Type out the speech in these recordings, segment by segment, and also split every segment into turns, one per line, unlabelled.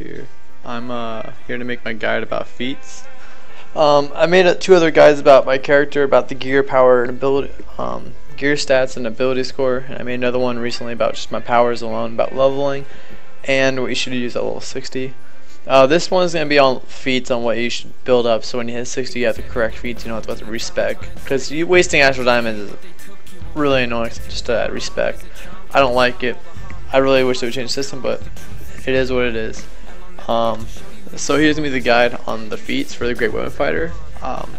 here. I'm here to make my guide about feats. I made two other guides about my character, about the gear, power, and ability, gear stats and ability score. And I made another one recently about just my powers alone, about leveling, and what you should use at level 60. This one is going to be on feats, on what you should build up, so when you hit 60 you have the correct feats, you don't have to respec, because you wasting astral diamonds is really annoying just to add respec. I don't like it. I really wish they would change the system, but it is what it is. So here's going to be the guide on the feats for the Great Weapon Fighter. What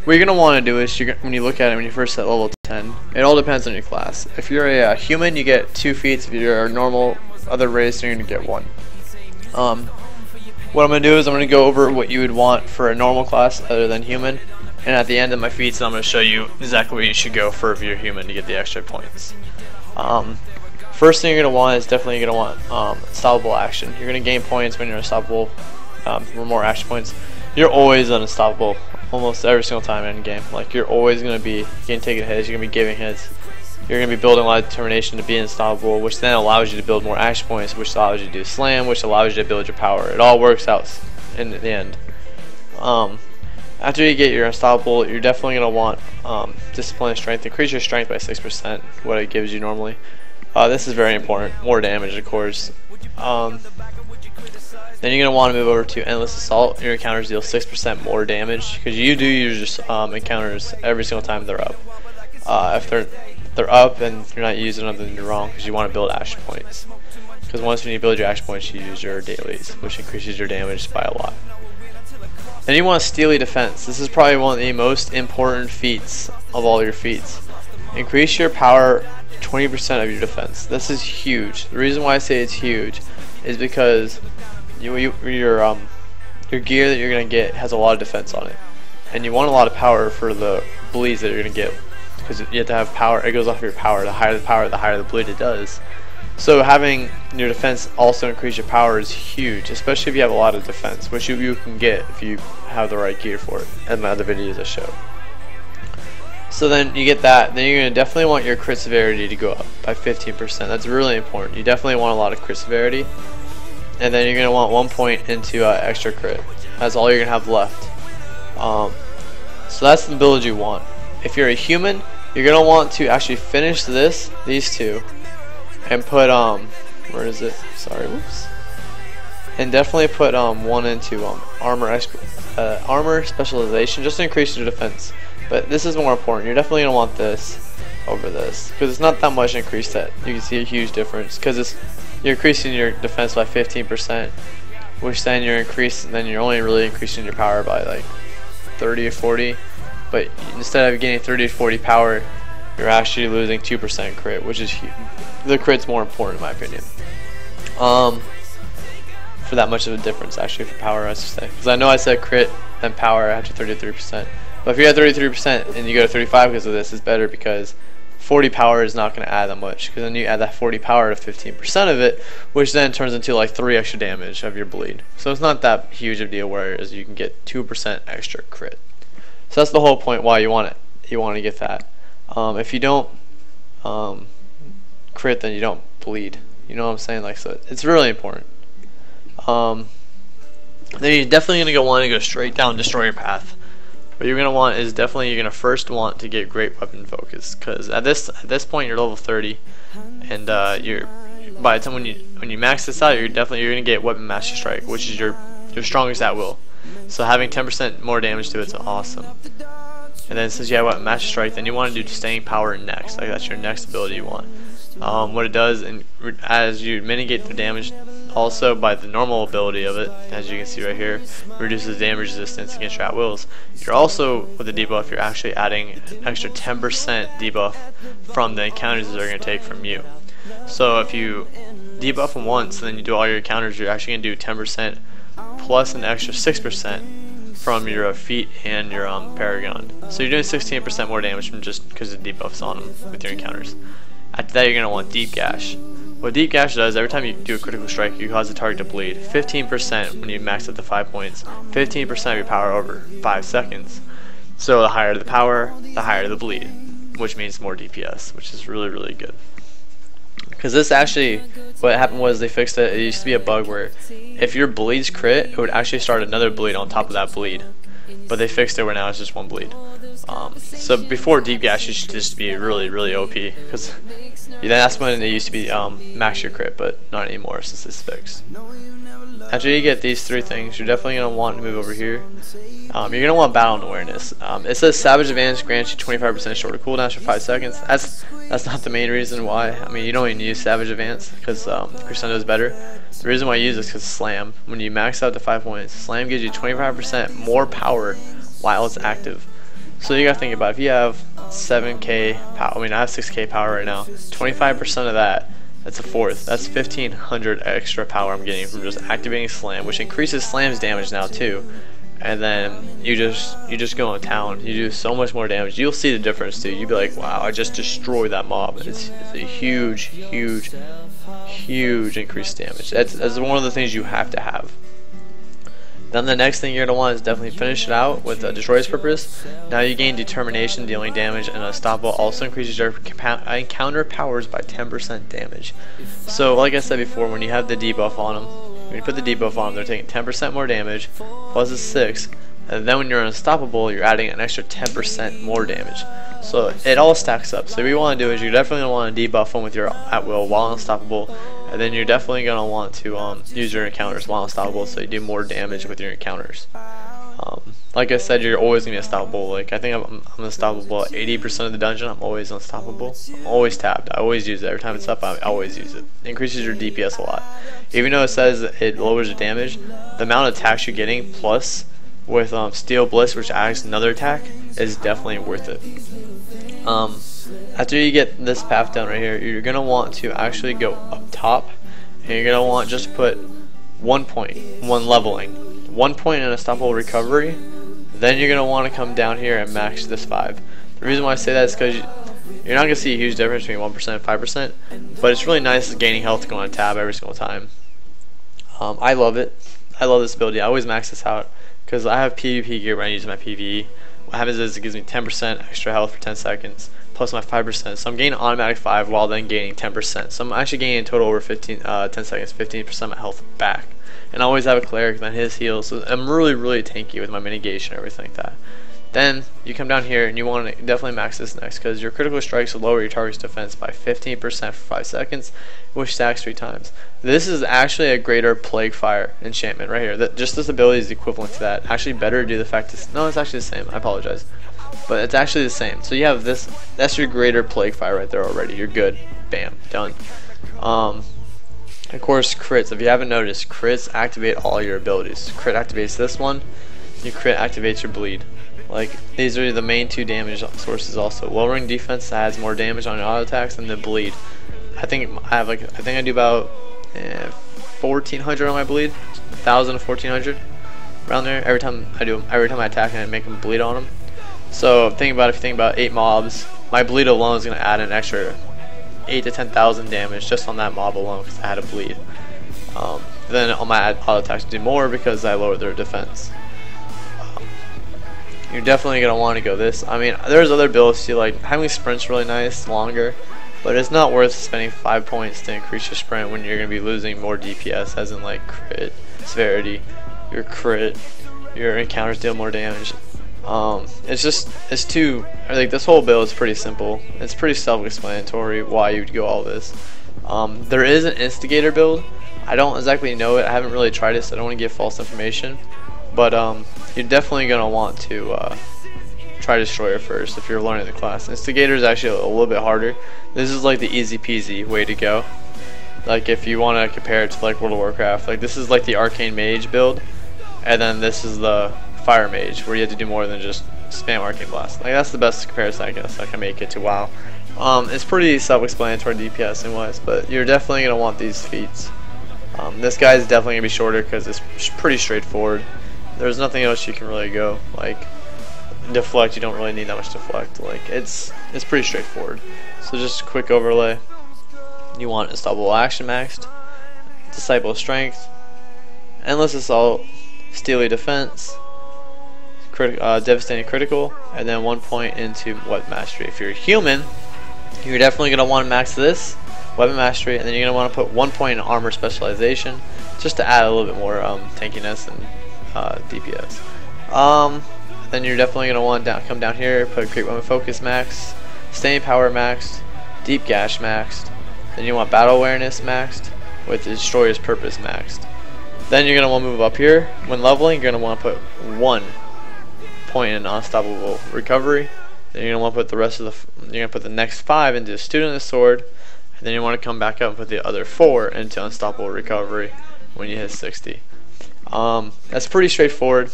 you're going to want to do is, when you look at it when you first set level 10, it all depends on your class. If you're a human, you get 2 feats. If you're a normal other race, you're going to get 1. What I'm going to do is I'm going to go over what you would want for a normal class other than human, and at the end of my feats I'm going to show you exactly what you should go for if you're human to get the extra points. First thing you're going to want is definitely going to want unstoppable action. You're going to gain points when you're unstoppable for more action points. You're always unstoppable almost every single time in the game. Like, you're always going to be taking hits, you're going to be giving hits. You're going to be building a lot of determination to be unstoppable, which then allows you to build more action points, which allows you to do slam, which allows you to build your power. It all works out in the end. After you get your unstoppable, you're definitely going to want discipline and strength. Increase your strength by 6%, what it gives you normally. This is very important. More damage, of course. Then you're going to want to move over to Endless Assault. Your encounters deal 6% more damage, because you do use your encounters every single time they're up. If they're up and you're not using them, then you're wrong, because you want to build action points. Because once when you build your action points, you use your dailies, which increases your damage by a lot. Then you want Steely Defense. This is probably one of the most important feats of all your feats. Increase your power 20% of your defense. This is huge. The reason why I say it's huge is because your gear that you're gonna get has a lot of defense on it, and you want a lot of power for the bleeds that you're gonna get, because you have to have power. It goes off your power. The higher the power, the higher the bleed it does. So having your defense also increase your power is huge, especially if you have a lot of defense, which you can get if you have the right gear for it, and my other videos I show. So then you get that. Then you're going to definitely want your crit severity to go up by 15%. That's really important. You definitely want a lot of crit severity. And then you're going to want 1 point into extra crit. That's all you're going to have left. So that's the build you want. If you're a human, you're going to want to actually finish these two, and put where is it? Sorry, whoops. And definitely put one into armor specialization, just to increase your defense. But this is more important. You're definitely gonna want this over this, because it's not that much increase that you can see a huge difference, because you're increasing your defense by 15%, which then you're only really increasing your power by like 30 or 40. But instead of getting 30 to 40 power, you're actually losing 2% crit, which is huge. The crit's more important in my opinion. For that much of a difference, actually, for power, I should say. Because I know I said crit and power after 33%. But if you're at 33% and you go to 35 because of this, it's better, because 40 power is not going to add that much. Because then you add that 40 power to 15% of it, which then turns into like 3 extra damage of your bleed. So it's not that huge of a deal, whereas you can get 2% extra crit. So that's the whole point why you want it. You want to get that. If you don't crit, then you don't bleed. You know what I'm saying? Like, so it's really important. Then you're definitely going to want to go straight down Destroyer Path. What you're going to want is definitely, you're going to first want to get Great Weapon Focus, because at this point you're level 30, and by the time when you max this out, you're going to get Weapon Master Strike, which is your strongest at will. So having 10% more damage to it's awesome. And then since you have Weapon Master Strike, then you want to do Staying Power next. Like, that's your next ability you want. What it does, and as you mitigate the damage also by the normal ability of it, as you can see right here, reduces damage resistance against your at-wills. You're also, with the debuff, you're actually adding an extra 10% debuff from the encounters that they're going to take from you. So if you debuff them once and then you do all your encounters, you're actually going to do 10% plus an extra 6% from your feet and your paragon. So you're doing 16% more damage from just because the debuffs on them with your encounters. After that, you're going to want Deep Gash. What Deep Gash does, every time you do a critical strike, you cause the target to bleed 15% when you max it to 5 points, 15% of your power over 5 seconds. So the higher the power, the higher the bleed, which means more DPS, which is really, really good. Because this actually, what happened was they fixed it. It used to be a bug where if your bleeds crit, it would actually start another bleed on top of that bleed. But they fixed it where now it's just one bleed. So before deep gas used to just be really OP, because that's when it used to be max your crit, but not anymore since it's fixed. After you get these three things, you're definitely going to want to move over here. You're going to want Battle and Awareness. It says Savage Advantage grants you 25% shorter cooldowns for 5 seconds. That's not the main reason why. I mean, you don't even use Savage Advance because Crescendo is better. The reason why I use this is because Slam. When you max out to 5 points, Slam gives you 25% more power while it's active. So you got to think about it. If you have 7k power, I mean I have 6k power right now, 25% of that, that's a fourth. That's 1500 extra power I'm getting from just activating Slam, which increases Slam's damage now too. And then you just go on town. You do so much more damage. You'll see the difference too. You'll be like, wow, I just destroyed that mob. It's a huge increased damage. That's one of the things you have to have. Then the next thing you're going to want is definitely finish it out with Destroyer's Purpose. Now you gain Determination, dealing damage, and Unstoppable also increases your encounter powers by 10% damage. So like I said before, when you have the debuff on them, when you put the debuff on them, they're taking 10% more damage, plus a 6, and then when you're Unstoppable, you're adding an extra 10% more damage. So it all stacks up. So what you want to do is you're definitely going to want to debuff them with your at will while Unstoppable, and then you're definitely going to want to use your encounters while Unstoppable, so you do more damage with your encounters. Like I said, you're always going to be unstoppable. Like I think I'm unstoppable 80% of the dungeon. I'm always unstoppable. I'm always tabbed. I always use it. Every time it's up, I always use it. It increases your DPS a lot. Even though it says it lowers the damage, the amount of attacks you're getting plus with Steel Bliss, which adds another attack, is definitely worth it. After you get this path down right here, you're going to want to actually go up top, and you're going to want just to put 1 point, 1 leveling, 1 point in Unstoppable Recovery. Then you're going to want to come down here and max this 5. The reason why I say that is because you're not going to see a huge difference between 1% and 5%, but it's really nice gaining health going on tab every single time. I love it. I love this ability. I always max this out because I have PvP gear when I use my PvE. What happens is it gives me 10% extra health for 10 seconds plus my 5%. So I'm gaining automatic 5 while then gaining 10%. So I'm actually gaining in total over 10 seconds, 15% of my health back. And I always have a cleric that his heals, so I'm really tanky with my mitigation and everything like that. Then you come down here and you want to definitely max this next because your critical strikes will lower your target's defense by 15% for 5 seconds, which stacks 3 times. This is actually a greater Plague Fire enchantment right here. Just this ability is equivalent to that. Actually better due to the fact that, no, it's actually the same. I apologize. But it's actually the same. So you have this, that's your greater Plague Fire right there already. You're good. Bam. Done. Of course, crits. If you haven't noticed, crits activate all your abilities. Crit activates this one. Your crit activates your bleed. Like, these are the main 2 damage sources also. Lowering defense adds more damage on your auto attacks and the bleed. I think I do about 1400 on my bleed. 1000 to 1400 around there. Every time I attack and I make them bleed on them. So if you think about 8 mobs, my bleed alone is going to add an extra 8 to 10,000 damage just on that mob alone because I had a bleed. Then on my auto attacks do more because I lowered their defense. You're definitely going to want to go this. I mean, there's other builds too, like having sprint's really nice, longer, but it's not worth spending 5 points to increase your sprint when you're going to be losing more DPS, as in like crit, severity, your crit, your encounters deal more damage. It's too, like, this whole build is pretty simple. It's pretty self-explanatory why you'd go all this. There is an instigator build. I don't exactly know it. I haven't really tried it, so I don't want to give false information. But you're definitely gonna want to try Destroyer first if you're learning the class. Instigator is actually a little bit harder. This is like the easy peasy way to go. Like if you want to compare it to like World of Warcraft, like this is like the Arcane Mage build, and then this is the Fire Mage where you have to do more than just spam Arcane Blast. Like that's the best comparison I guess I can make it to WoW. It's pretty self-explanatory DPS and wise, but you're definitely gonna want these feats. This guy is definitely gonna be shorter because it's pretty straightforward. There's nothing else you can really go, like deflect. You don't really need that much deflect. Like it's pretty straightforward. So just a quick overlay. You want Unstoppable Action maxed, Disciple Strength, Endless Assault, Steely Defense, Devastating Critical, and then 1 point into what mastery. If you're a human, you're definitely gonna want to max this weapon mastery, and then you're going to want to put 1 point in armor specialization just to add a little bit more tankiness and DPS. Then you're definitely going to want to come down here, put create weapon focus maxed, staying power maxed, deep gash maxed, then you want battle awareness maxed with destroyer's purpose maxed. Then you're going to want to move up here. When leveling, you're going to want to put 1 point in unstoppable recovery. Then you're going to want to put the rest of the you're going to put the next 5 into student of the sword, and then you want to come back up and put the other 4 into unstoppable recovery when you hit 60. That's pretty straightforward.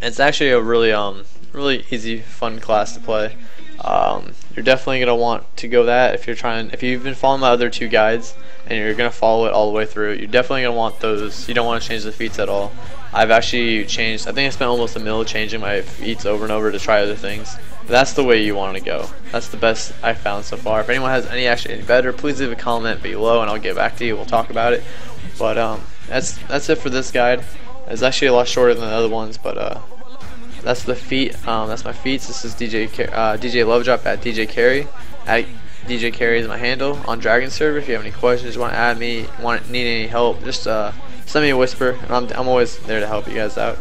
It's actually a really easy, fun class to play. You're definitely gonna want to go that if you've been following my other 2 guides and you're gonna follow it all the way through. You're definitely gonna want those. You don't want to change the feats at all. I've actually changed. I think I spent almost a mil changing my feats over and over to try other things. That's the way you want to go. That's the best I found so far. If anyone has any better, please leave a comment below and I'll get back to you. We'll talk about it. But that's it for this guide. It's actually a lot shorter than the other ones, but that's the feat. That's my feats. This is DJ Lovedrop at DJ Carry. At DJ Carry is my handle on Dragon server. If you have any questions, want to add me, need any help, just send me a whisper, and I'm always there to help you guys out.